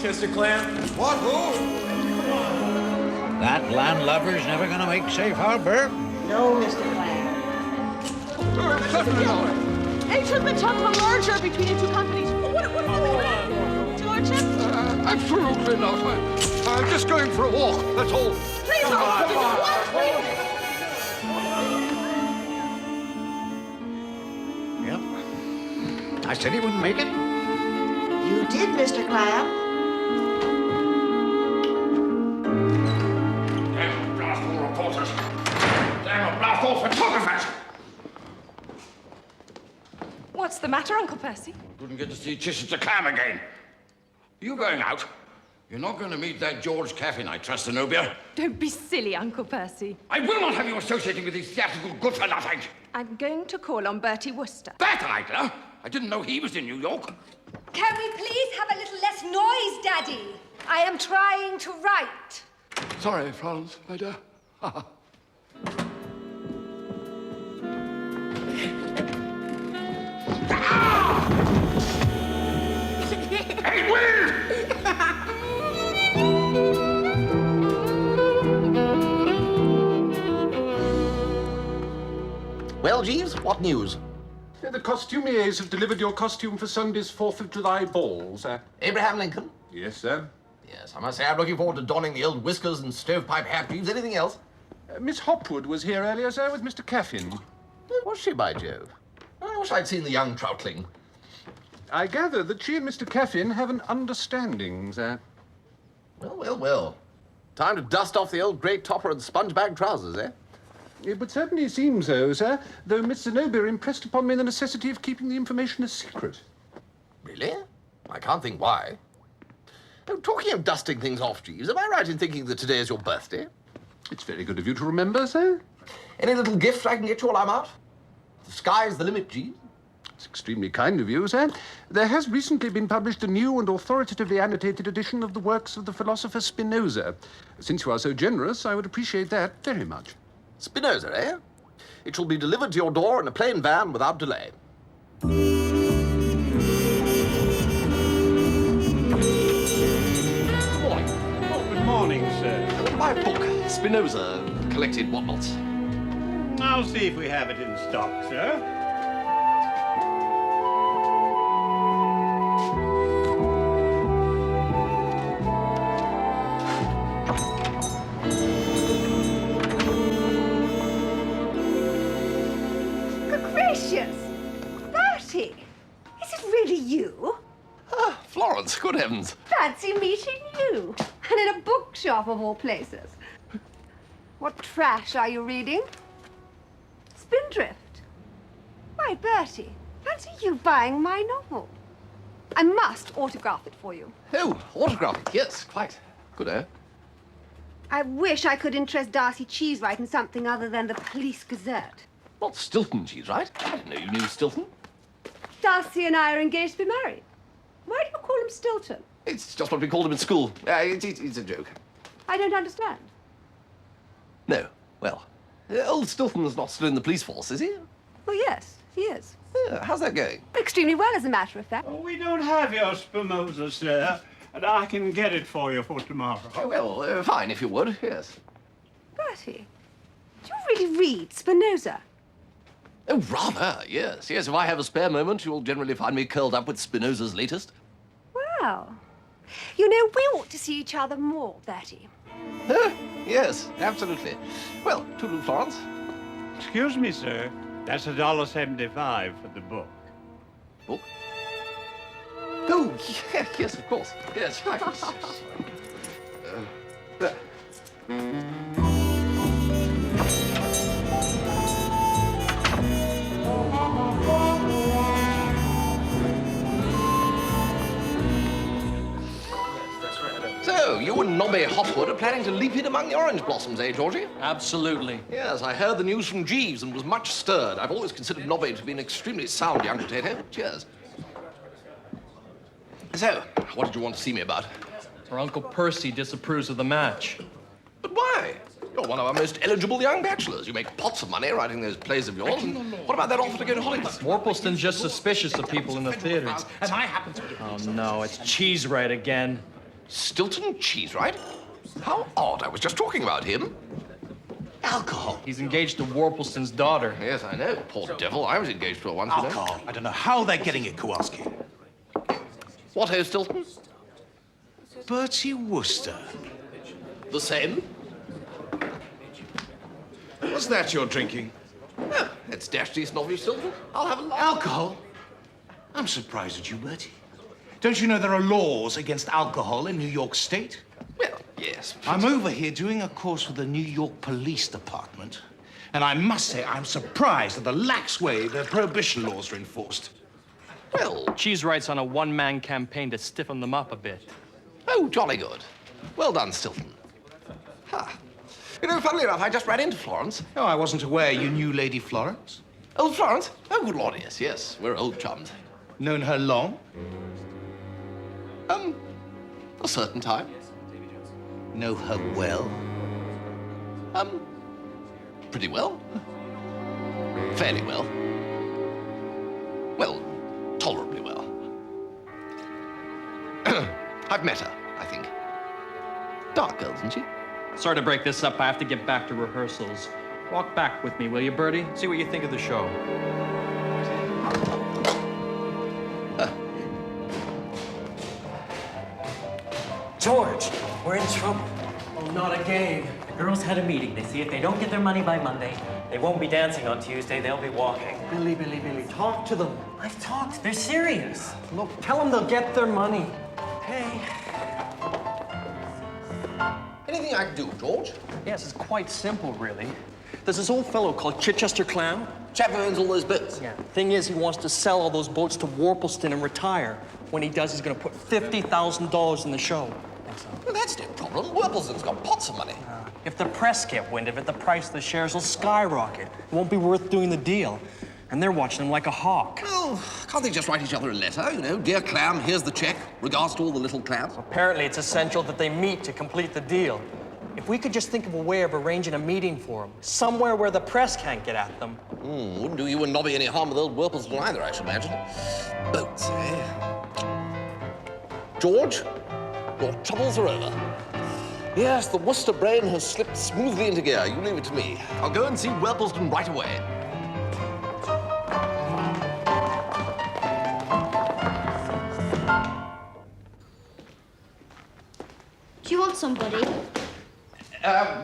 Chester Clam. What, who? That landlubber's never gonna make safe harbor. No, Mr. Clam. Certainly not. Agent, the talk of a merger between the two companies. What is the plan? Lordship? Absolutely not. I'm just going for a walk, that's all. Please, Come on, come on. Yep. I said he wouldn't make it. You did, Mr. Clam. Damn blast all reporters. Damn blast all photographers. What's the matter, Uncle Percy? Couldn't get to see Chester Clam again. Are you going out? You're not going to meet that George Caffin, I trust, Zenobia. Don't be silly, Uncle Percy. I will not have you associating with these theatrical good-for-nothing. I'm going to call on Bertie Wooster. That idler? I didn't know he was in New York. Can we please have a little less noise, Daddy? I am trying to write. Sorry, Florence, my dear. Hey, Will! Well, Jeeves, what news? The costumiers have delivered your costume for Sunday's 4th of July ball, sir. Abraham Lincoln? Yes, sir. Yes, I must say I'm looking forward to donning the old whiskers and stovepipe hat, Jeeves. Anything else? Miss Hopwood was here earlier, sir, with Mr. Caffin. Was she, by Jove? I wish I'd seen the young troutling. I gather that she and Mr. Caffin have an understanding, sir. Well, well, well. Time to dust off the old grey topper and sponge-bag trousers, eh? It would certainly seem so, sir, though Miss Zenobia impressed upon me the necessity of keeping the information a secret. Really? I can't think why. Oh, talking of dusting things off, Jeeves, am I right in thinking that today is your birthday? It's very good of you to remember, sir. Any little gift I can get you while I'm out? The sky's the limit, Jeeves. It's extremely kind of you, sir. There has recently been published a new and authoritatively annotated edition of the works of the philosopher Spinoza. Since you are so generous, I would appreciate that very much. Spinoza, eh? It shall be delivered to your door in a plain van without delay. Good morning, sir. My book, Spinoza, collected whatnots. I'll see if we have it in stock, sir. Good gracious! Bertie, is it really you? Ah, Florence, good heavens. Fancy meeting you. And in a bookshop of all places. What trash are you reading? Spindrift. Why, Bertie, fancy you buying my novel. I must autograph it for you. Oh, autograph it, yes, quite. Good, eh? I wish I could interest Darcy Cheesewright in something other than the Police Gazette. Not Stilton, Cheesewright. I didn't know you knew Stilton. Darcy and I are engaged to be married. Why do you call him Stilton? It's just what we called him in school. It's a joke. I don't understand. No, well, old Stilton's not still in the police force, is he? Well, yes, he is. How's that going? Extremely well, as a matter of fact. Oh, we don't have your Spinoza, sir, and I can get it for you for tomorrow. Oh, well, fine, if you would, yes. Bertie, do you really read Spinoza? Oh, rather, yes. Yes, if I have a spare moment, you'll generally find me curled up with Spinoza's latest. Well, you know, we ought to see each other more, Bertie. Yes, absolutely. Well, toodle, Florence. Excuse me, sir. That's $1.75 for the book. Book? Oh, yeah, yes, of course. Yes, right. So, you and Nobby Hopwood are planning to leap in among the orange blossoms, eh, Georgie? Absolutely. Yes, I heard the news from Jeeves and was much stirred. I've always considered Nobby to be an extremely sound young potato. Cheers. So, what did you want to see me about? Our Uncle Percy disapproves of the match. But why? You're one of our most eligible young bachelors. You make pots of money writing those plays of yours. And what about that offer to go to Hollywood? Worpleston's just suspicious of people in the theaters. As I happen to do. Oh, no, it's Cheesewright again. Stilton Cheesewright? How odd. I was just talking about him. Alcohol. He's engaged to Worpleston's daughter. Yes, I know. Poor devil. I was engaged to her once, you know. Alcohol. I don't know how they're getting it, Kowalski. What, ho, Stilton? Bertie Wooster. The same? Was that you're drinking? Oh, it's dashed decent of you, Stilton. I'll have a laugh. Alcohol? I'm surprised at you, Bertie. Don't you know there are laws against alcohol in New York State? Well, yes. I'm over here doing a course with the New York Police Department, and I must say I'm surprised at the lax way their prohibition laws are enforced. Well, Cheesewright's on a one-man campaign to stiffen them up a bit. oh, jolly good. Well done, Stilton. Ha. You know, funnily enough, I just ran into Florence. Oh, I wasn't aware you knew Lady Florence. Old Florence? Oh, good Lord, yes, yes. We're old chums. Known her long? A certain time. Know her well? Pretty well. Fairly well. Well, tolerably well. I've met her, I think. Dark girl, isn't she? Sorry to break this up. I have to get back to rehearsals. Walk back with me, will you, Bertie? See what you think of the show. George, we're in trouble. Oh, not again. The girls had a meeting. They see if they don't get their money by Monday, they won't be dancing on Tuesday. They'll be walking. Billy, talk to them. I've talked. They're serious. Look, tell them they'll get their money. Okay. Anything I can do, George? Yes, it's quite simple, really. There's this old fellow called Chichester Clown. Chap who owns all those boats. Yeah. Thing is, he wants to sell all those boats to Worpleston and retire. When he does, he's going to put $50,000 in the show. Well, that's no problem. Worpleston's got pots of money. If the press get wind of it, the price of the shares will skyrocket. It won't be worth doing the deal. And they're watching him like a hawk. Well, can't they just write each other a letter? You know, dear Clam, here's the check. Regards to all the little clams. Apparently, it's essential that they meet to complete the deal. If we could just think of a way of arranging a meeting for them, somewhere where the press can't get at them. Wouldn't do you and Nobby any harm with old Worpleston either, I should imagine. Boats, eh? George, your troubles are over. Yes, the Wooster brain has slipped smoothly into gear. You leave it to me. I'll go and see Worpleston right away. Do you want somebody?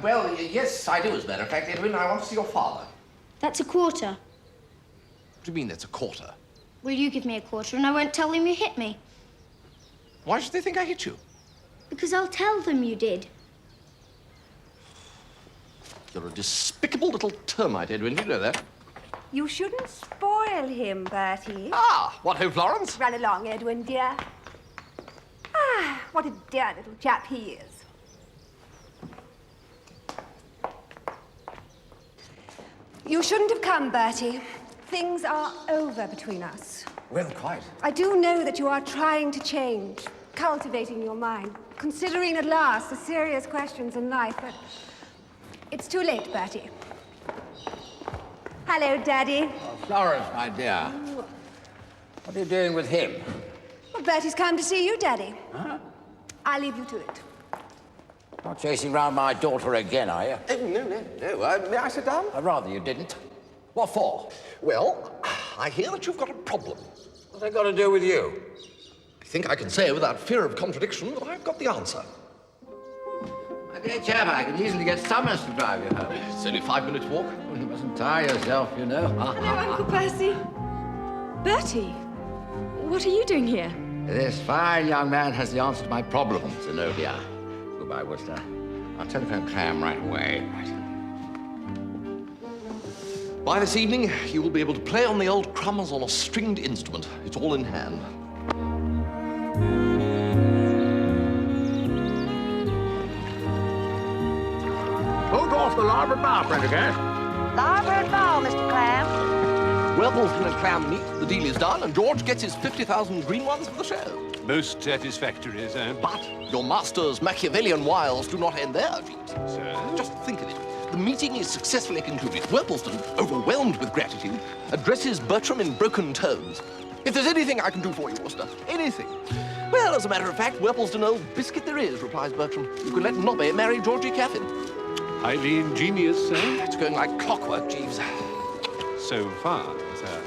Well, yes, I do, as a matter of fact, Edwin. I want to see your father. That's a quarter. What do you mean that's a quarter? Will you give me a quarter and I won't tell them you hit me? Why should they think I hit you? Because I'll tell them you did. You're a despicable little termite, Edwin. You know that. You shouldn't spoil him, Bertie. Ah, what ho, Florence? Run along, Edwin, dear. Ah, what a dear little chap he is. You shouldn't have come, Bertie. Things are over between us. Well, quite. I do know that you are trying to change, cultivating your mind, considering at last the serious questions in life, but it's too late, Bertie. Hello, Daddy. Oh, Florence, my dear. What are you doing with him? Well, Bertie's come to see you, Daddy. Huh? I'll leave you to it. Not chasing round my daughter again, are you? Oh, no. May I sit down? I'd rather you didn't. What for? Well, I hear that you've got a problem. What's that got to do with you? I think I can say without fear of contradiction that I've got the answer. My dear chap, I can easily get Summers to drive you home. It's only 5 minutes walk. Well, you mustn't tire yourself, you know. Hello, Uncle Percy. Bertie, what are you doing here? This fine young man has the answer to my problem, Zenobia. Goodbye, Wooster. I'll telephone Clam right away. By this evening, you will be able to play on the old crumbs on a stringed instrument. It's all in hand. Hold off the larboard bow, Prendergast. Larboard bow, Mr. Clam. Worpleston and Clam meet, the deal is done, and George gets his 50,000 green ones for the show. Most satisfactory, sir. But your master's Machiavellian wiles do not end there, Jeeves. Sir? Just think of it. The meeting is successfully concluded. Worpleston, overwhelmed with gratitude, addresses Bertram in broken tones. If there's anything I can do for you, Wooster, anything, Well, as a matter of fact, Whelpleston old biscuit there is, replies Bertram. You could let Nobby marry Georgie Caffin. Highly ingenious, sir. It's going like clockwork, Jeeves. So far, sir.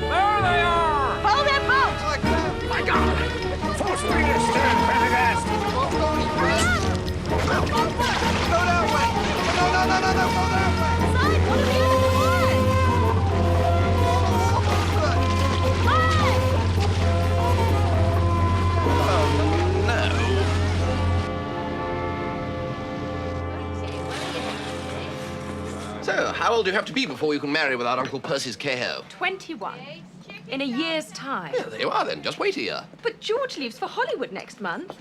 There they are! Follow that boat! My God! Full speed astern, Pendergast! Go that way! No, go that way! Side, go to the other side! So, how old do you have to be before you can marry without Uncle Percy's KO? 21. In a year's time. Yeah, there you are then. Just wait a year. But George leaves for Hollywood next month.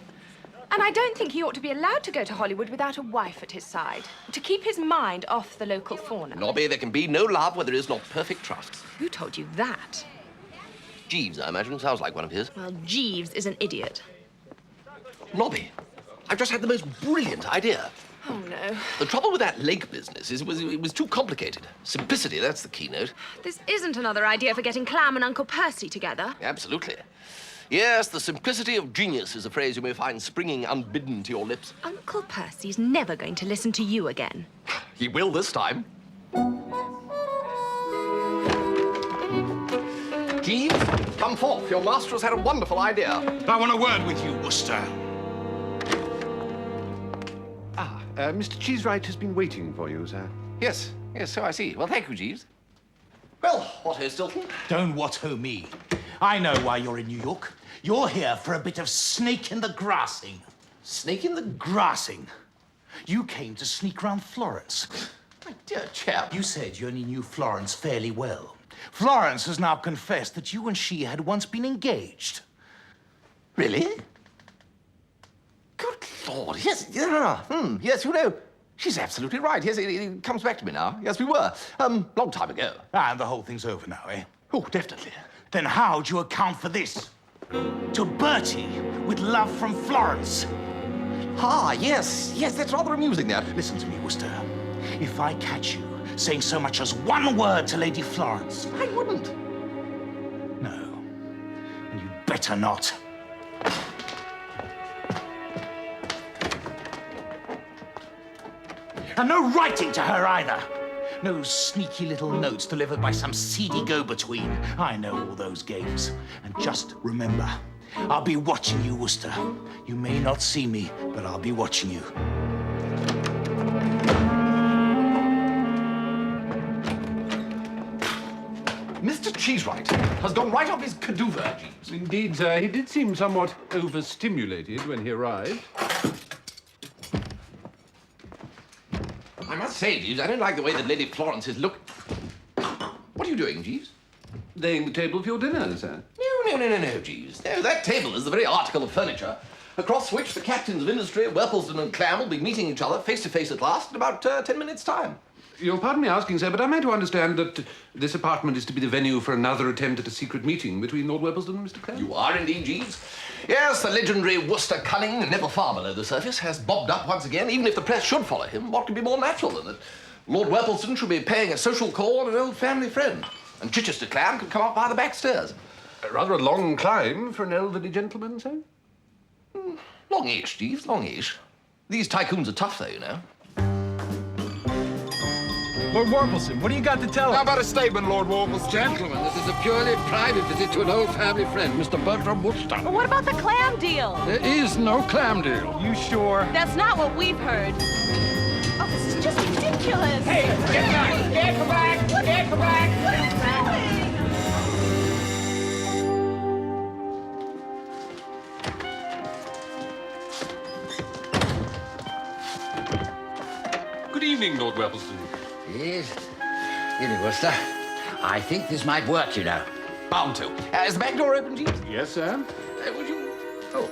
And I don't think he ought to be allowed to go to Hollywood without a wife at his side, to keep his mind off the local fauna. Nobby, there can be no love where there is not perfect trust. Who told you that? Jeeves, I imagine. Sounds like one of his. Well, Jeeves is an idiot. Nobby, I've just had the most brilliant idea. Oh, no. The trouble with that lake business is it was too complicated. Simplicity, that's the keynote. This isn't another idea for getting Clam and Uncle Percy together. Absolutely. Yes, the simplicity of genius is a phrase you may find springing unbidden to your lips. Uncle Percy's never going to listen to you again. He will this time. Jeeves, come forth. Your master has had a wonderful idea. I want a word with you, Wooster. Mr. Cheesewright has been waiting for you, sir. Yes, so I see. Well, thank you, Jeeves. Well, what-ho, Stilton? Don't what-ho me. I know why you're in New York. You're here for a bit of snake in the grassing. Snake in the... Grassing. You came to sneak round Florence. My dear chap. You said you only knew Florence fairly well. Florence has now confessed that you and she had once been engaged. Really? Good Lord, yes, yes, you know, she's absolutely right. Yes, it comes back to me now. Yes, we were. Long time ago. And the whole thing's over now, eh? Oh, definitely. Then how do you account for this? To Bertie, with love from Florence. Ah, yes, that's rather amusing, that. Listen to me, Wooster. If I catch you saying so much as one word to Lady Florence... I wouldn't. No. And you'd better not. And no writing to her either. No sneaky little notes delivered by some seedy go-between. I know all those games. And just remember, I'll be watching you, Wooster. You may not see me, but I'll be watching you. Mr. Cheesewright has gone right off his caduver, Jeeves. Indeed, sir. He did seem somewhat overstimulated when he arrived. I must say, Jeeves, I don't like the way that Lady Florence is looking. What are you doing, Jeeves? Laying the table for your dinner, sir. No, Jeeves. No, that table is the very article of furniture across which the captains of industry, Whelpleston and Clam, will be meeting each other face to face at last in about 10 minutes' time. You'll pardon me asking, sir, but am I to understand that this apartment is to be the venue for another attempt at a secret meeting between Lord Whelpleston and Mr. Clam? You are indeed, Jeeves. Yes, the legendary Wooster cunning, never far below the surface, has bobbed up once again. Even if the press should follow him, what could be more natural than that Lord Whelpleston should be paying a social call on an old family friend, and Chichester Clam could come up by the back stairs. Rather a long climb for an elderly gentleman, sir? Longish, Jeeves, longish. These tycoons are tough, though, you know. Lord Whelpleston, what do you got to tell us? How about a statement, Lord Whelpleston? Gentlemen, this is a purely private visit to an old family friend, Mr. Bertram Wooster. But what about the clam deal? There is no clam deal. You sure? That's not what we've heard. Oh, this is just ridiculous. Hey, get back! Get back! Get back! What is happening? Good evening, Lord Whelpleston. Yes. Really, Wooster, I think this might work, you know. Bound to. Is the back door open, Jeeves? Yes, sir. Would you... Oh.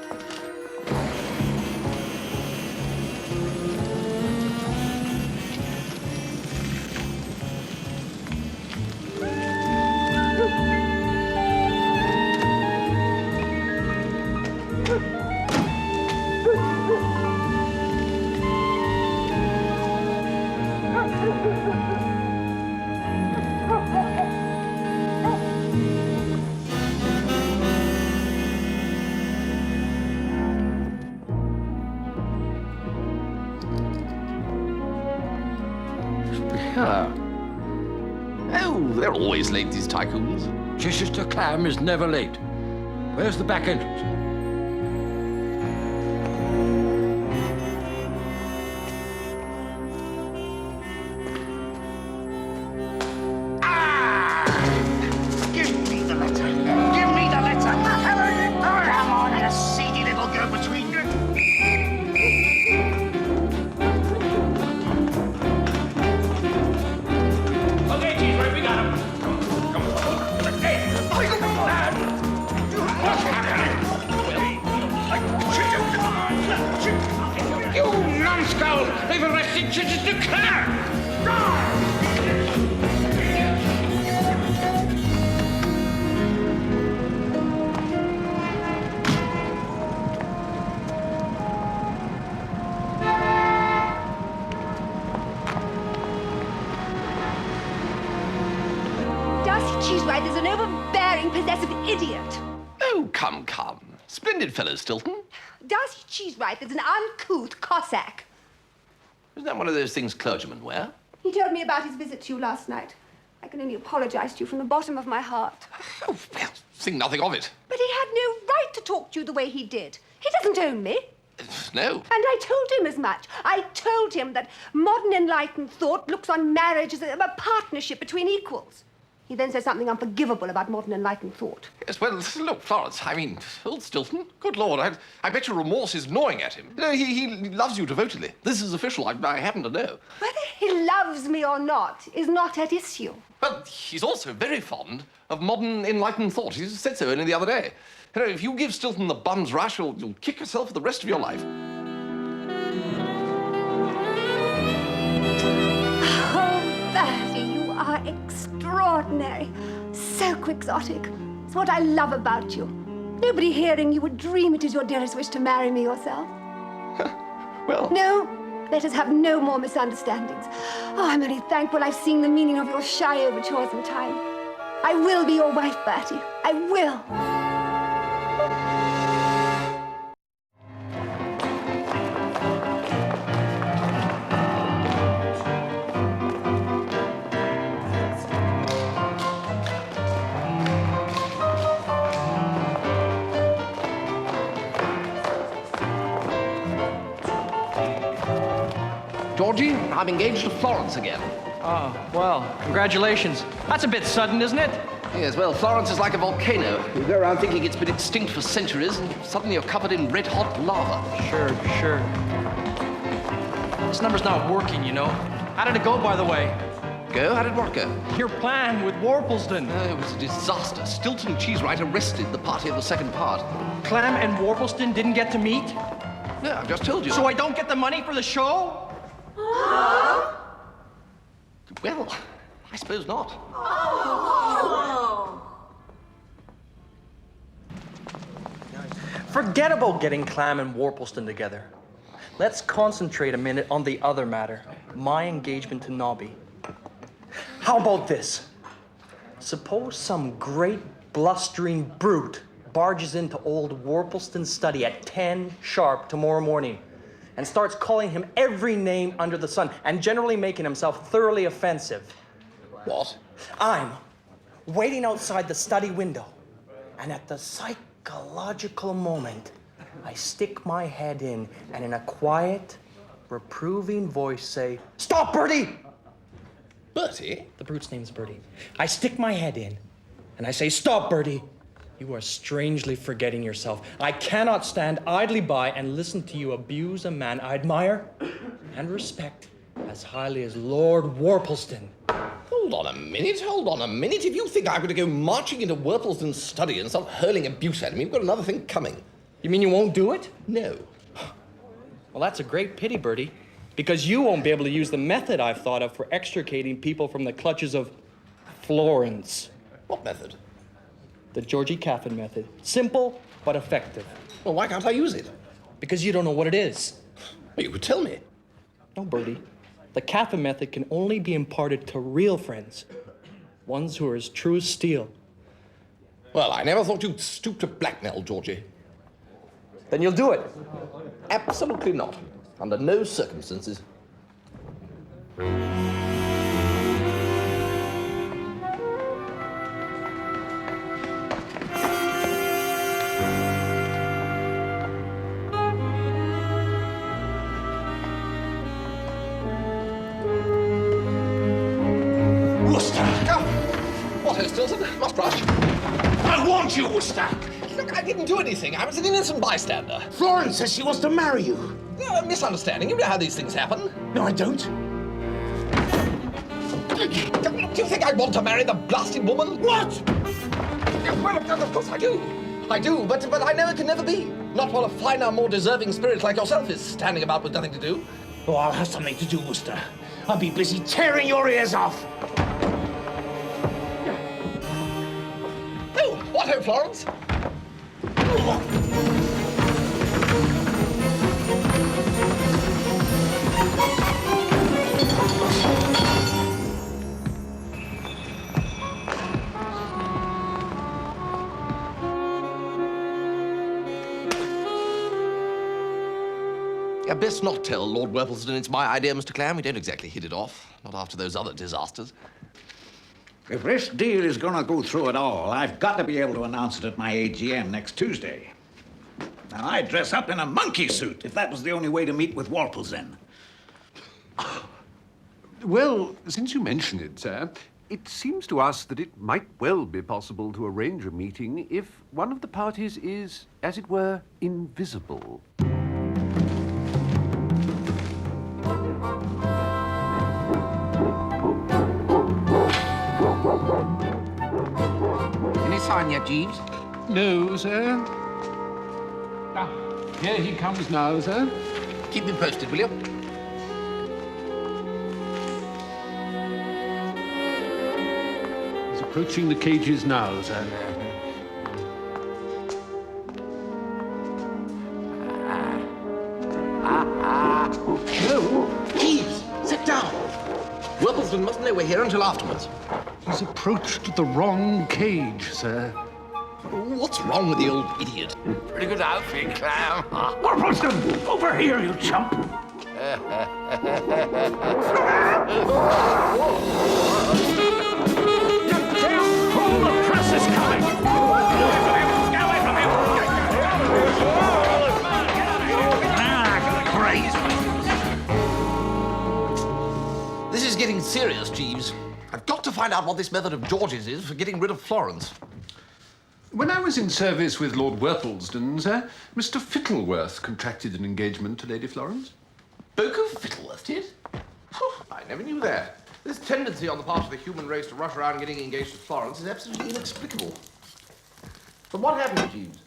Huh. Oh, they're always late, these tycoons. Chichester Clam is never late. Where's the back entrance? Give me the letter. Give me the letter. Come on, you seedy little go-between. Okay, Cheese, right, we got him. Come on. Hey, what's happening? You numbskull! They've arrested Chichester Clam! Darcy Cheesewright is an overbearing, possessive idiot. Oh, come, come. Splendid fellow, Stilton. Darcy Cheesewright is an uncouth Cossack. Isn't that one of those things clergymen wear? He told me about his visit to you last night. I can only apologize to you from the bottom of my heart. Oh, well, think nothing of it. But he had no right to talk to you the way he did. He doesn't own me. No. And I told him as much. I told him that modern enlightened thought looks on marriage as a partnership between equals. He then said something unforgivable about modern enlightened thought. Yes, well, look, Florence, I mean, old Stilton, good Lord, I bet your remorse is gnawing at him. You know, he loves you devotedly. This is official, I happen to know. Whether he loves me or not is not at issue. But he's also very fond of modern enlightened thought. He said so only the other day. You know, if you give Stilton the bum's rush, you'll kick yourself for the rest of your life. Oh, Bertie, you are extraordinary. So quixotic. It's what I love about you. Nobody hearing you would dream it is your dearest wish to marry me yourself. Well... No, let us have no more misunderstandings. Oh, I'm only thankful I've seen the meaning of your shy overtures in time. I will be your wife, Bertie. I will. Georgie, I'm engaged to Florence again. Oh, well, congratulations. That's a bit sudden, isn't it? Yes, well, Florence is like a volcano. You go around thinking it's been extinct for centuries, and suddenly you're covered in red-hot lava. Sure. This number's not working, you know. How did it go, by the way? Go? How did what go? Your plan with Worplesdon. It was a disaster. Stilton Cheesewright arrested the party of the second part. Clam and Worplesdon didn't get to meet? No, I've just told you. So I don't get the money for the show? Well, I suppose not. Forget about getting Clam and Worplesdon together. Let's concentrate a minute on the other matter, my engagement to Nobby. How about this? Suppose some great blustering brute barges into old Worpleston's study at 10 sharp tomorrow morning and starts calling him every name under the sun and generally making himself thoroughly offensive. What? I'm waiting outside the study window, and at the psychological moment, I stick my head in and in a quiet, reproving voice say, "Stop, Bertie!" Bertie? The brute's name's Bertie. I stick my head in and I say, "Stop, Bertie! You are strangely forgetting yourself. I cannot stand idly by and listen to you abuse a man I admire and respect as highly as Lord Worplesdon." Hold on a minute. If you think I'm going to go marching into Worpleston's study and start hurling abuse at him, you've got another thing coming. You mean you won't do it? No. Well, that's a great pity, Bertie, because you won't be able to use the method I've thought of for extricating people from the clutches of Florence. What method? The Georgie Caffin method. Simple, but effective. Well, why can't I use it? Because you don't know what it is. Well, you could tell me. No, Bertie. The Caffin method can only be imparted to real friends. Ones who are as true as steel. Well, I never thought you'd stoop to blackmail, Georgie. Then you'll do it. Absolutely not. Under no circumstances. Wilson. Must rush. I warned you, Wooster. Look, I didn't do anything. I was an innocent bystander. Florence says she wants to marry you. A misunderstanding. You know how these things happen. No, I don't. Do you think I want to marry the blasted woman? What? Well, of course I do. I do, but I know it can never be. Not while a finer, more deserving spirit like yourself is standing about with nothing to do. Oh, I'll have something to do, Wooster. I'll be busy tearing your ears off. Oh, what ho, Florence? Best not tell Lord Worplesdon it's my idea, Mr. Clam. We don't exactly hit it off. Not after those other disasters. If this deal is going to go through at all, I've got to be able to announce it at my AGM next Tuesday. Now, I'd dress up in a monkey suit if that was the only way to meet with Worplesdon. Well, since you mention it, sir, it seems to us that it might well be possible to arrange a meeting if one of the parties is, as it were, invisible. Any sign yet, Jeeves? No, sir. Ah, here he comes now, sir. Keep me posted, will you? He's approaching the cages now, sir. No! Jeeves, sit down. Worplesdon mustn't know we're here until afterwards. He's approached the wrong cage, sir. What's wrong with the old idiot? Pretty good outfit, Clam. Worplesdon, over here, you chump. The press is coming. Get away from him. This is getting serious, Jeeves. I've got to find out what this method of George's is for getting rid of Florence. When I was in service with Lord Worplesdon, sir, Mr. Fittleworth contracted an engagement to Lady Florence. Boko Fittleworth did? I never knew that. This tendency on the part of the human race to rush around getting engaged to Florence is absolutely inexplicable. But what happened, Jeeves?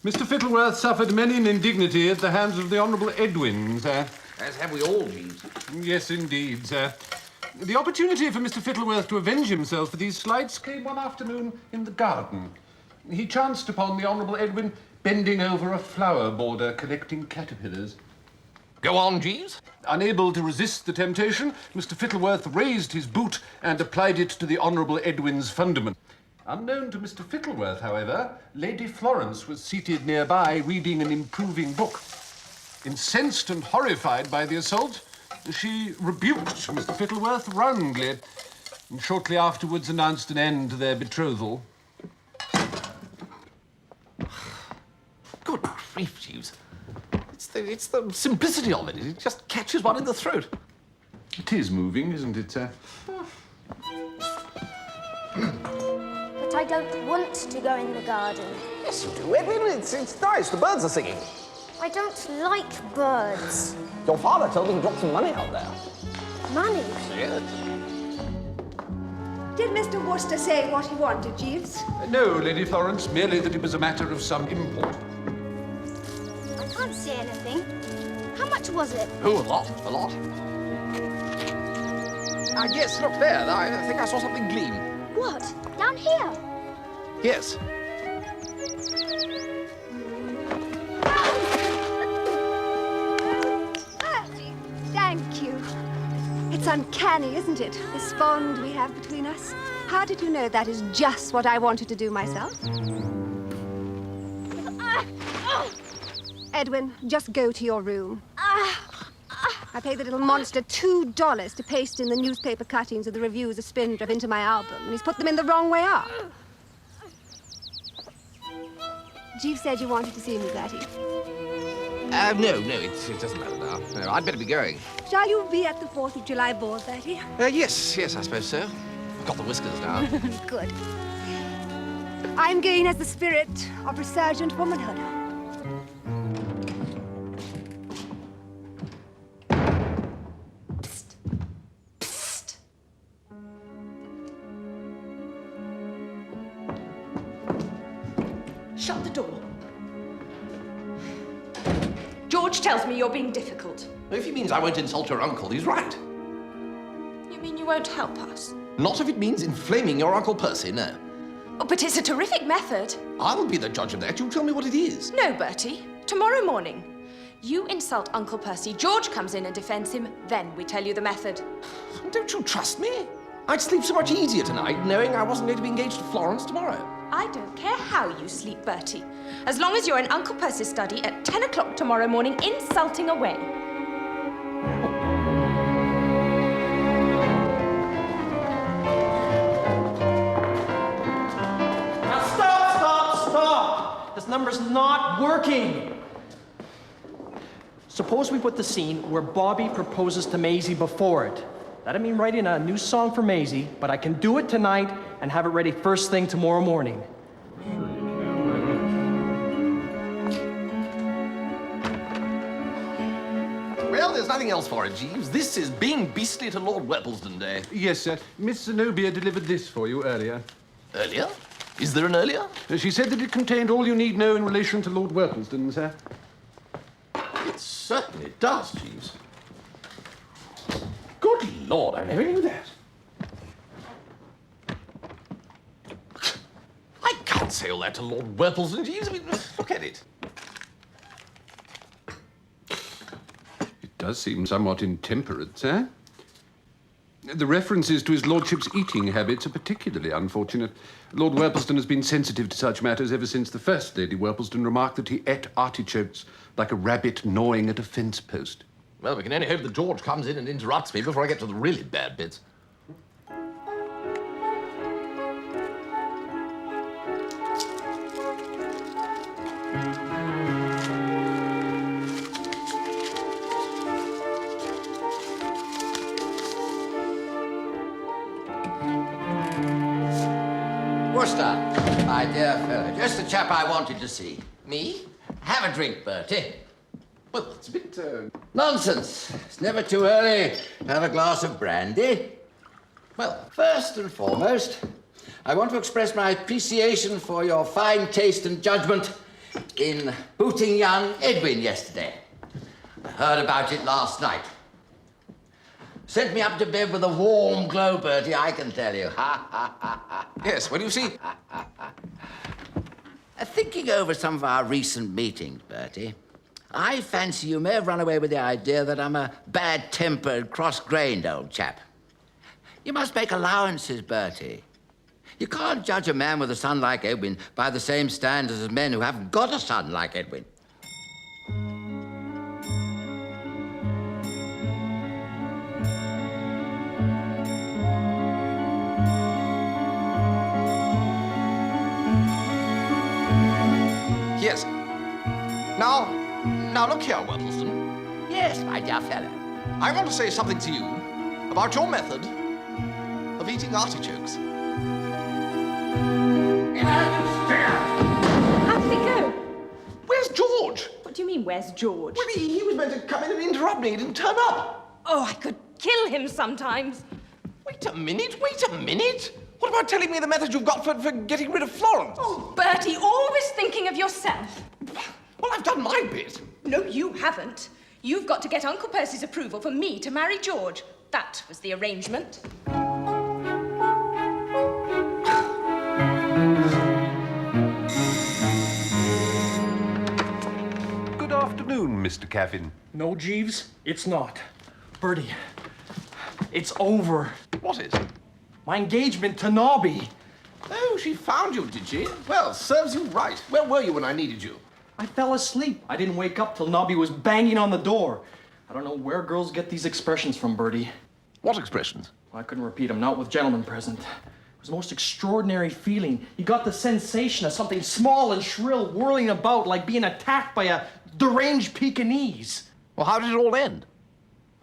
Mr. Fittleworth suffered many an indignity at the hands of the Honourable Edwin, sir. As have we all, Jeeves. Yes, indeed, sir. The opportunity for Mr. Fittleworth to avenge himself for these slights came one afternoon in the garden. He chanced upon the Honourable Edwin bending over a flower border collecting caterpillars. Go on, Jeeves. Unable to resist the temptation, Mr. Fittleworth raised his boot and applied it to the Honourable Edwin's fundament. Unknown to Mr. Fittleworth, however, Lady Florence was seated nearby reading an improving book. Incensed and horrified by the assault, she rebuked Mr. Fittleworth roundly and shortly afterwards announced an end to their betrothal. Good grief, Jeeves. It's the simplicity of it. It just catches one in the throat. It is moving, isn't it, sir? But I don't want to go in the garden. Yes, you do, Edwin. It's nice. The birds are singing. I don't like birds. Your father told me to drop some money out there. Money? Yes. Did Mr. Wooster say what he wanted, Jeeves? No, Lady Florence, merely that it was a matter of some import. I can't see anything. How much was it? Oh, a lot. Yes, look there. I think I saw something gleam. What? Down here? Yes. Thank you. It's uncanny, isn't it? This bond we have between us. How did you know that is just what I wanted to do myself? Edwin, just go to your room. I paid the little monster $2 to paste in the newspaper cuttings of the reviews of Spindrift into my album, and he's put them in the wrong way up. Jeeves said you wanted to see me, Bertie. No, it doesn't matter now. No, I'd better be going. Shall you be at the 4th of July ball, Bertie? Yes, I suppose so. got the whiskers now. Good. I'm going as the spirit of resurgent womanhood. Psst. Psst. Shut the door. George tells me you're being difficult. If he means I won't insult your uncle, he's right. You mean you won't help us? Not if it means inflaming your Uncle Percy, no. Oh, but it's a terrific method. I'll be the judge of that. You tell me what it is. No, Bertie. Tomorrow morning, you insult Uncle Percy, George comes in and defends him, then we tell you the method. Don't you trust me? I'd sleep so much easier tonight knowing I wasn't going to be engaged to Florence tomorrow. I don't care how you sleep, Bertie. As long as you're in Uncle Percy's study at 10 o'clock tomorrow morning, insulting away. Stop! This number's not working. Suppose we put the scene where Bobby proposes to Maisie before it. That'd mean writing a new song for Maisie, but I can do it tonight and have it ready first thing tomorrow morning. Well, there's nothing else for it, Jeeves. This is being beastly to Lord Worplesdon Day. Yes, sir. Miss Zenobia delivered this for you earlier. Earlier? Is there an earlier? She said that it contained all you need know in relation to Lord Worplesdon, sir. It certainly does, Jeeves. Good Lord, I never knew that. I can't say all that to Lord Worplesdon, Jeeves. I mean, look at it. It does seem somewhat intemperate, sir. The references to his lordship's eating habits are particularly unfortunate. Lord Worplesdon has been sensitive to such matters ever since the first Lady Worplesdon remarked that he ate artichokes like a rabbit gnawing at a fence post. Well, we can only hope that George comes in and interrupts me before I get to the really bad bits. Wooster, my dear fellow, just the chap I wanted to see. Me? Have a drink, Bertie. Well, it's a bit, Nonsense. It's never too early to have a glass of brandy. Well, first and foremost, I want to express my appreciation for your fine taste and judgment in booting young Edwin yesterday. I heard about it last night. Sent me up to bed with a warm glow, Bertie, I can tell you. Ha, ha, ha, ha. yes, well, you see... Thinking over some of our recent meetings, Bertie, I fancy you may have run away with the idea that I'm a bad-tempered, cross-grained old chap. You must make allowances, Bertie. You can't judge a man with a son like Edwin by the same standards as men who haven't got a son like Edwin. Yes. Now, look here, Worplesdon. Yes, my dear fellow. I want to say something to you about your method of eating artichokes. How did it go? Where's George? What do you mean, where's George? Well, he was meant to come in and interrupt me. He didn't turn up. Oh, I could kill him sometimes. Wait a minute. What about telling me the method you've got for getting rid of Florence? Oh, Bertie, always thinking of yourself. Well, I've done my bit. No, you haven't. You've got to get Uncle Percy's approval for me to marry George. That was the arrangement. Good afternoon, Mr. Caffin. No, Jeeves, it's not. Bertie, it's over. What is? My engagement to Nobby. Oh, she found you, did she? Well, serves you right. Where were you when I needed you? I fell asleep. I didn't wake up till Nobby was banging on the door. I don't know where girls get these expressions from, Bertie. What expressions? I couldn't repeat them, not with gentlemen present. It was the most extraordinary feeling. You got the sensation of something small and shrill whirling about like being attacked by a deranged Pekingese. Well, how did it all end?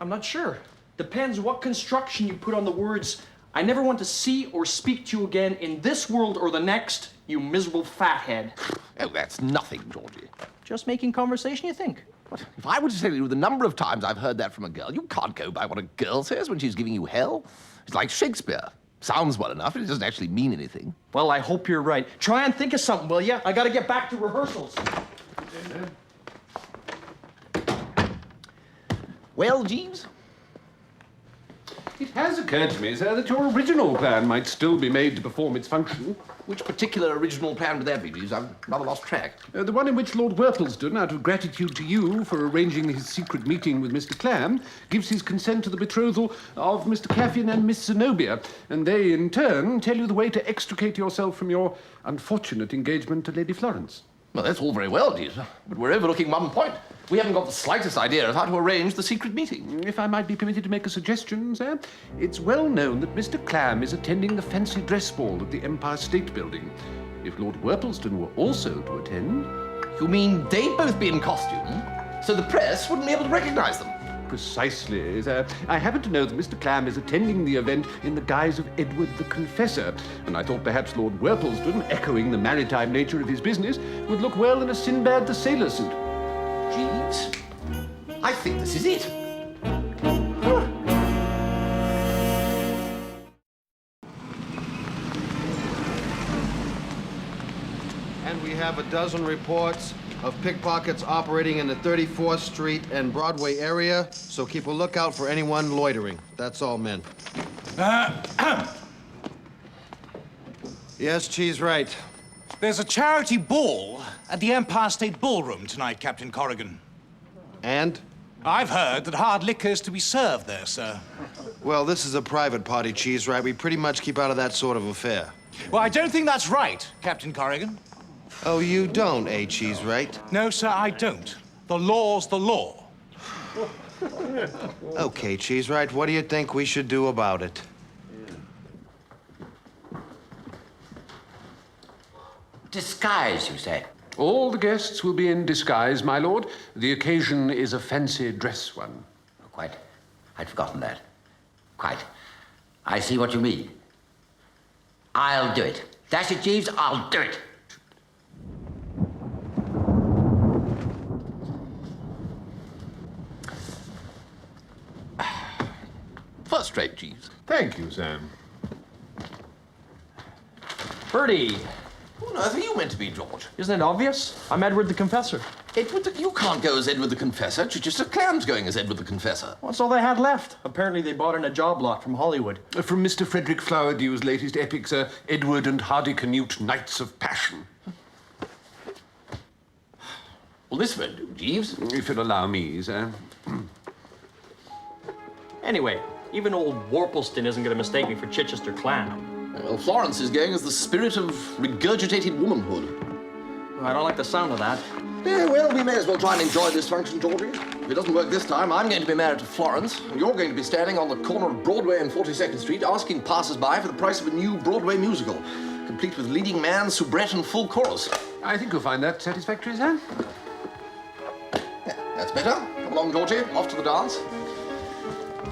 I'm not sure. Depends what construction you put on the words, I never want to see or speak to you again in this world or the next, you miserable fathead. Oh, that's nothing, Georgie. Just making conversation, you think? What? If I were to tell you the number of times I've heard that from a girl, you can't go by what a girl says when she's giving you hell. It's like Shakespeare. Sounds well enough, but it doesn't actually mean anything. Well, I hope you're right. Try and think of something, will ya? I gotta get back to rehearsals. Well, Jeeves? It has occurred to me, sir, that your original plan might still be made to perform its function. Which particular original plan would that be, Jeeves? I've rather lost track. The one in which Lord Worplesdon, out of gratitude to you for arranging his secret meeting with Mr. Clam, gives his consent to the betrothal of Mr. Caffin and Miss Zenobia, and they, in turn, tell you the way to extricate yourself from your unfortunate engagement to Lady Florence. Well, that's all very well, Jeeves, but we're overlooking one point. We haven't got the slightest idea of how to arrange the secret meeting. If I might be permitted to make a suggestion, sir, it's well known that Mr. Clam is attending the fancy dress ball at the Empire State Building. If Lord Worplesdon were also to attend... You mean they'd both be in costume, so the press wouldn't be able to recognize them? Precisely, sir. I happen to know that Mr. Clam is attending the event in the guise of Edward the Confessor, and I thought perhaps Lord Worplesdon, echoing the maritime nature of his business, would look well in a Sinbad the Sailor suit. Jeeves, I think this is it. And we have a dozen reports of pickpockets operating in the 34th Street and Broadway area, so keep a lookout for anyone loitering. That's all, men. Yes, Cheese right. There's a charity ball at the Empire State Ballroom tonight, Captain Corrigan. And? I've heard that hard liquor is to be served there, sir. Well, this is a private party, Cheese right. We pretty much keep out of that sort of affair. Well, I don't think that's right, Captain Corrigan. Oh, you don't, eh, Cheese right? No, sir, I don't. The law's the law. Okay, Cheese right. What do you think we should do about it? Disguise, you say? All the guests will be in disguise, my lord. The occasion is a fancy dress one. Quite. I'd forgotten that. Quite. I see what you mean. I'll do it. Dash it, Jeeves, I'll do it. First rate, Jeeves. Thank you, Sam. Bertie! Who on earth are you meant to be, George? Isn't it obvious? I'm Edward the Confessor. Edward, you can't go as Edward the Confessor. Chichester Clam's going as Edward the Confessor. What's all they had left? Apparently they bought in a job lot from Hollywood. From Mr. Frederick Flowerdew's latest epic, sir, Edward and Hardy Canute, Knights of Passion. Well, this won't do, Jeeves. If you'll allow me, sir. Anyway, even old Worplesdon isn't going to mistake me for Chichester Clam. Well, Florence is going as the spirit of regurgitated womanhood. I don't like the sound of that. Yeah, well, we may as well try and enjoy this function, Georgie. If it doesn't work this time, I'm going to be married to Florence, and you're going to be standing on the corner of Broadway and 42nd Street asking passers-by for the price of a new Broadway musical, complete with leading man, soubrette, and full chorus. I think you'll find that satisfactory, sir. Yeah, that's better. Come along, Georgie. Off to the dance.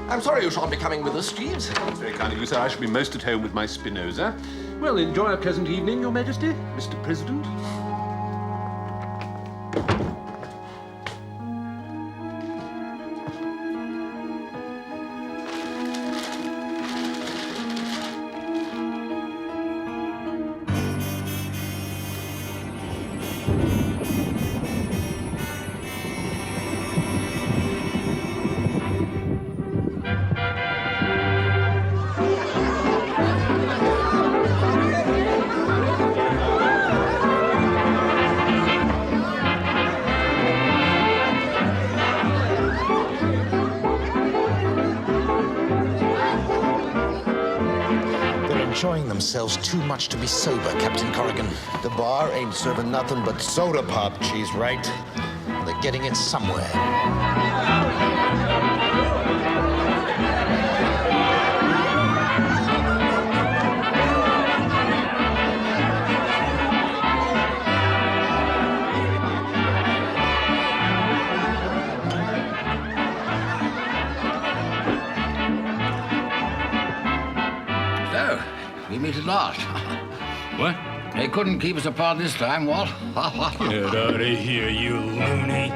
I'm sorry you shan't be coming with us, Jeeves. That's very kind of you, sir. I shall be most at home with my Spinoza. Well, enjoy a pleasant evening, Your Majesty, Mr. President. Enjoying themselves too much to be sober, Captain Corrigan. The bar ain't serving nothing but soda pop, Cheese right. They're getting it somewhere. What? They couldn't keep us apart this time, Walt. Get out of here, you loony.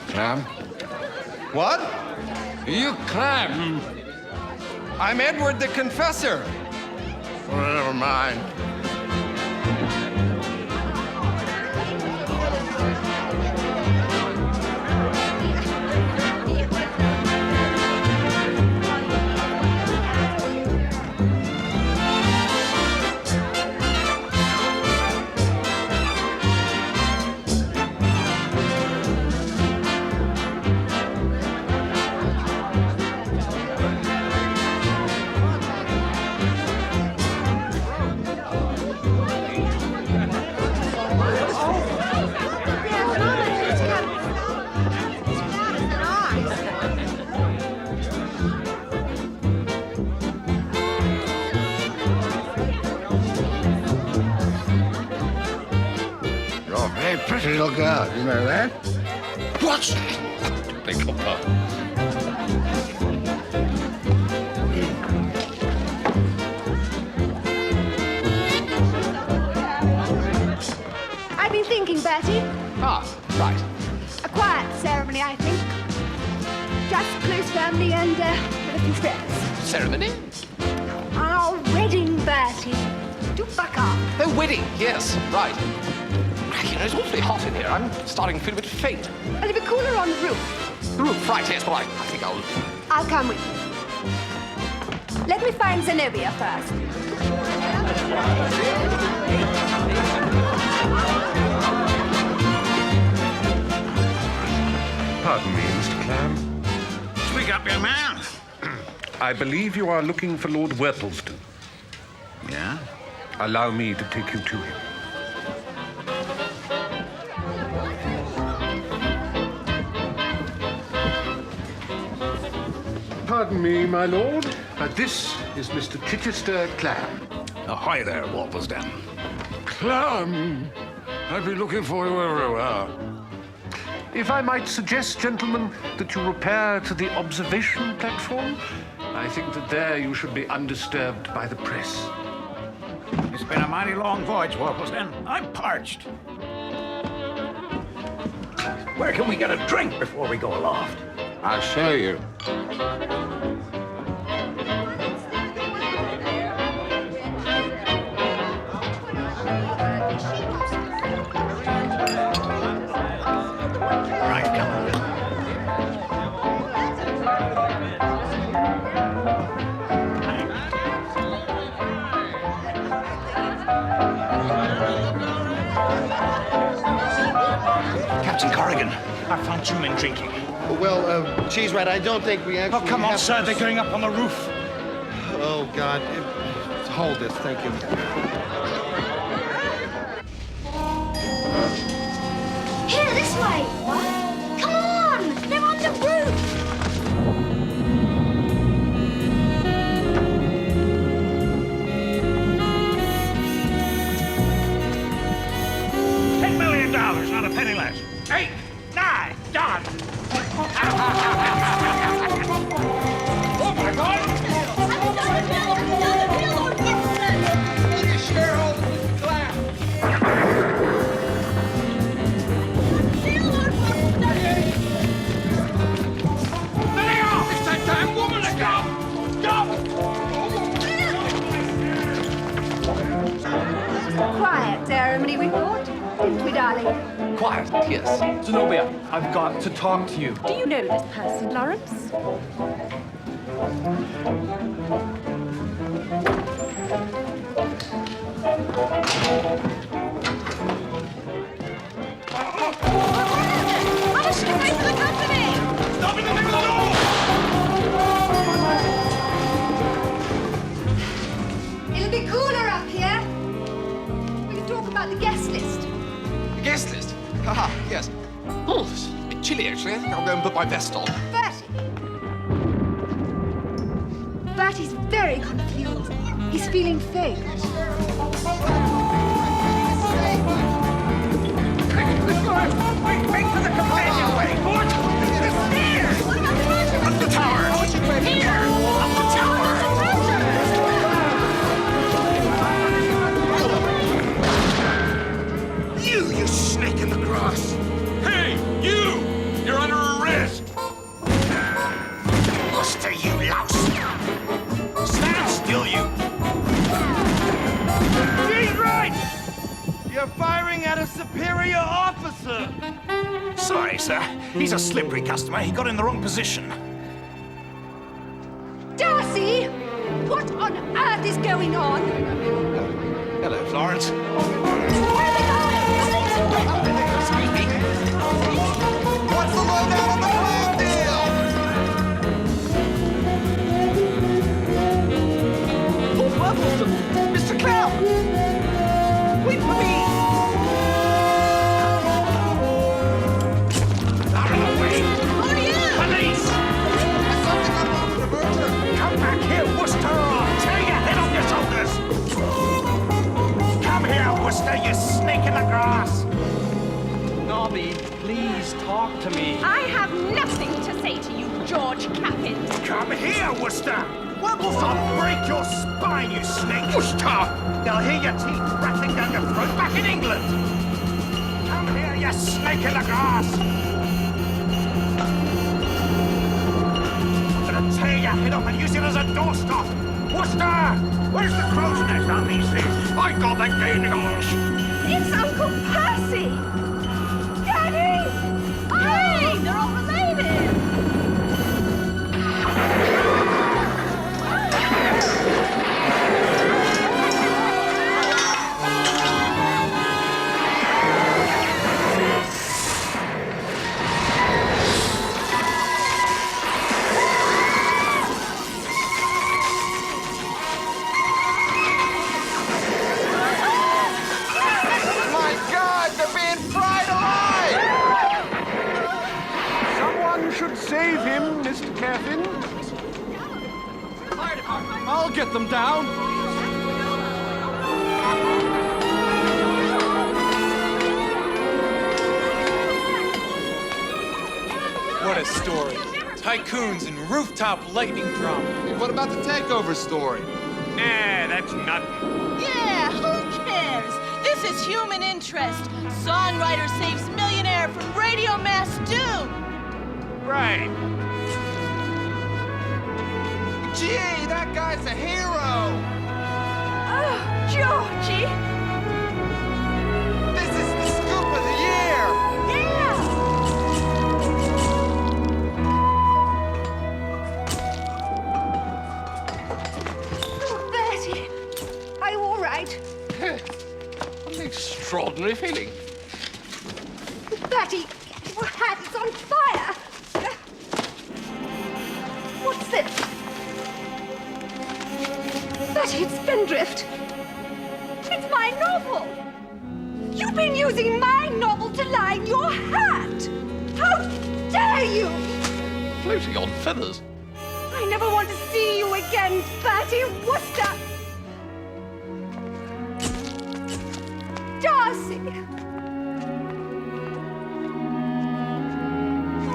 Clam? What? You Clam? I'm Edward the Confessor. Well, never mind. Pretty little girl, you know that? What? Beg your pardon. I've been thinking, Bertie. Ah, right. A quiet ceremony, I think. Just close family and with a few friends. Ceremony? Our wedding, Bertie. Do buck up. Oh, wedding, yes, right. You know, it's awfully hot in here. I'm starting to feel a bit faint. A little bit cooler on the roof. The roof, right, yes, well, I think I'll come with you. Let me find Zenobia first. Pardon me, Mr. Clam. Speak up, young man. I believe you are looking for Lord Worplesdon. Yeah? Allow me to take you to him. Pardon me, my lord. This is Mr. Chichester Clam. Ahoy there, Worplesdon. Clam! I've been looking for you everywhere. If I might suggest, gentlemen, that you repair to the observation platform, I think that there you should be undisturbed by the press. It's been a mighty long voyage, Worplesdon. I'm parched. Where can we get a drink before we go aloft? I'll show you. Right, come on. Captain Corrigan, I found two men drinking. Well, Cheese Rat, I don't think we actually. Oh, come on, sir. They're going up on the roof. Oh, God. Hold this. Thank you. Here, this way. What? Come on! They're on the roof! $10 million, not a penny less. 8, 9, done. Oh, my God! ceremony, we thought. Didn't we, darling? Quiet, yes. Zenobia, I've got to talk to you. Do you know this person, Lawrence? How much did you pay for the company? Stop in the middle of the door! It'll be cooler up here. We can talk about the guest list. The guest list? Haha, yes. Oh, it's a bit chilly, actually. I think I'll go and put my vest on. Bertie's very confused. He's feeling faint. Wait for the companionway! What? The stairs! Up the tower! Here! Up the tower! You snake in the grass! Hey, you! You're under arrest! Wooster, you louse! Stand still, you! He's right! You're firing at a superior officer! Sorry, sir. He's a slippery customer. He got in the wrong position. Darcy! What on earth is going on? Hello, Florence. What's the lowdown on the clown deal? Oh, Worpleston! Mr. Clown! Wait for me! Out of the way! Who are you? Police! Come back here, Wooster! Tear your head off your shoulders! Come here, Wooster, you snake in the grass! Nobby, please talk to me. I have nothing to say to you, George Capin. Come here, Wooster! I'll break your spine, you snake! Wooster! They'll hear your teeth rattling down your throat back in England! Come here, you snake in the grass! I'm gonna tear your head off and use it as a doorstop! Wooster! Where's the crow's nest on these things? I got the gaining horse! It's Uncle Percy! Daddy! Hey, they're all related! My God, they're being fried alive! Someone should save him, Mr. Caffin. I'll get them down. What a story. Tycoons and rooftop lightning drama. What about the takeover story? Nah, that's nothing. Yeah, who cares? This is human interest. Songwriter saves millionaire from radio mass doom. Right. Gee, that guy's a hero! Oh, Georgie! This is the scoop of the year! Yeah! Oh, Bertie! Are you all right? What an extraordinary feeling. Bertie, your hat is on fire! What's this? Bertie, it's Spindrift. It's my novel. You've been using my novel to line your hat. How dare you? Floating on feathers. I never want to see you again, Bertie Wooster. Darcy.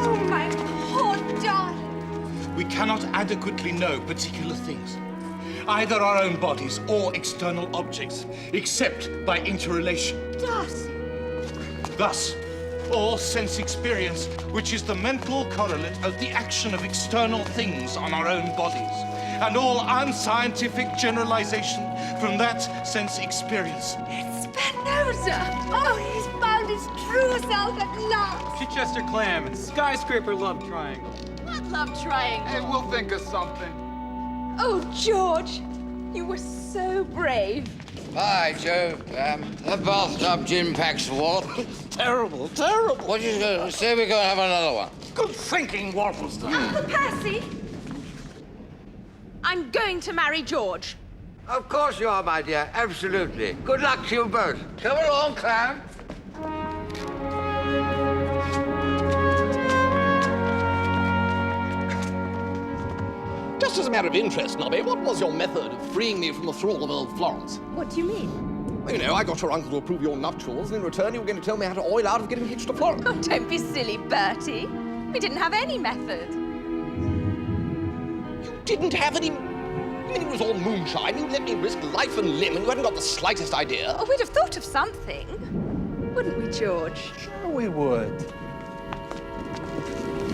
Oh, my poor darling. We cannot adequately know particular things, either our own bodies or external objects, except by interrelation. Darcy. Thus, all sense experience, which is the mental correlate of the action of external things on our own bodies, and all unscientific generalization from that sense experience. It's Spinoza! Oh, he's found his true self at last. Chichester Clam, skyscraper love triangle. What love triangle? Hey, we'll think of something. Oh, George, you were so brave. Hi, Joe. The bathtub gin packs what? Terrible, terrible. What you going to say? We're going to have another one. Good thinking, Worplesdon. Uncle Percy, I'm going to marry George. Of course you are, my dear. Absolutely. Good luck to you both. Come along, Clam. Just as a matter of interest, Nobby, what was your method of freeing me from the thrall of old Florence? What do you mean? You know, I got your uncle to approve your nuptials, and in return you were going to tell me how to oil out of getting hitched to Florence. Oh, don't be silly, Bertie. We didn't have any method. You didn't have any... You mean it was all moonshine? You let me risk life and limb, and you hadn't got the slightest idea? Oh, we'd have thought of something. Wouldn't we, George? Sure we would.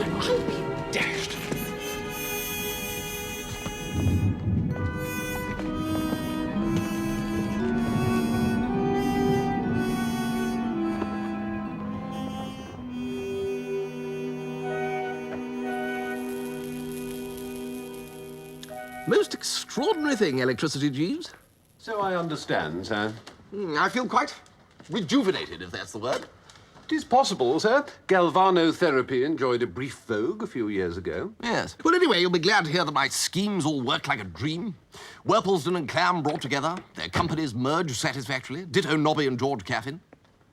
I'll be dashed. Most extraordinary thing, electricity, Jeeves. So I understand, sir. I feel quite rejuvenated, if that's the word. It is possible, sir. Galvanotherapy enjoyed a brief vogue a few years ago. Yes. Well, anyway, you'll be glad to hear that my schemes all worked like a dream. Worplesdon and Clam brought together. Their companies merged satisfactorily. Ditto Nobby and George Caffin.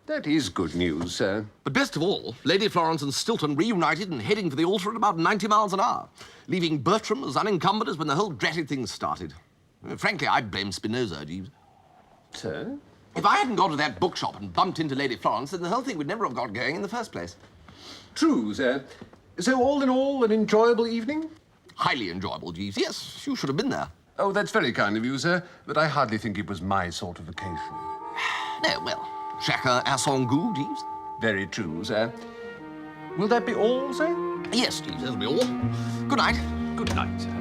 That is good news, sir. But best of all, Lady Florence and Stilton reunited and heading for the altar at about 90 miles an hour, leaving Bertram as unencumbered as when the whole dratted thing started. Frankly, I blame Spinoza, Jeeves. Sir? If I hadn't gone to that bookshop and bumped into Lady Florence, then the whole thing would never have got going in the first place. True, sir. So all in all, an enjoyable evening? Highly enjoyable, Jeeves. Yes, you should have been there. Oh, that's very kind of you, sir, but I hardly think it was my sort of vacation. No, well, chacun a son goût, Jeeves. Very true, sir. Will that be all, sir? Yes, Jeeves, that'll be all. Good night. Good night, sir.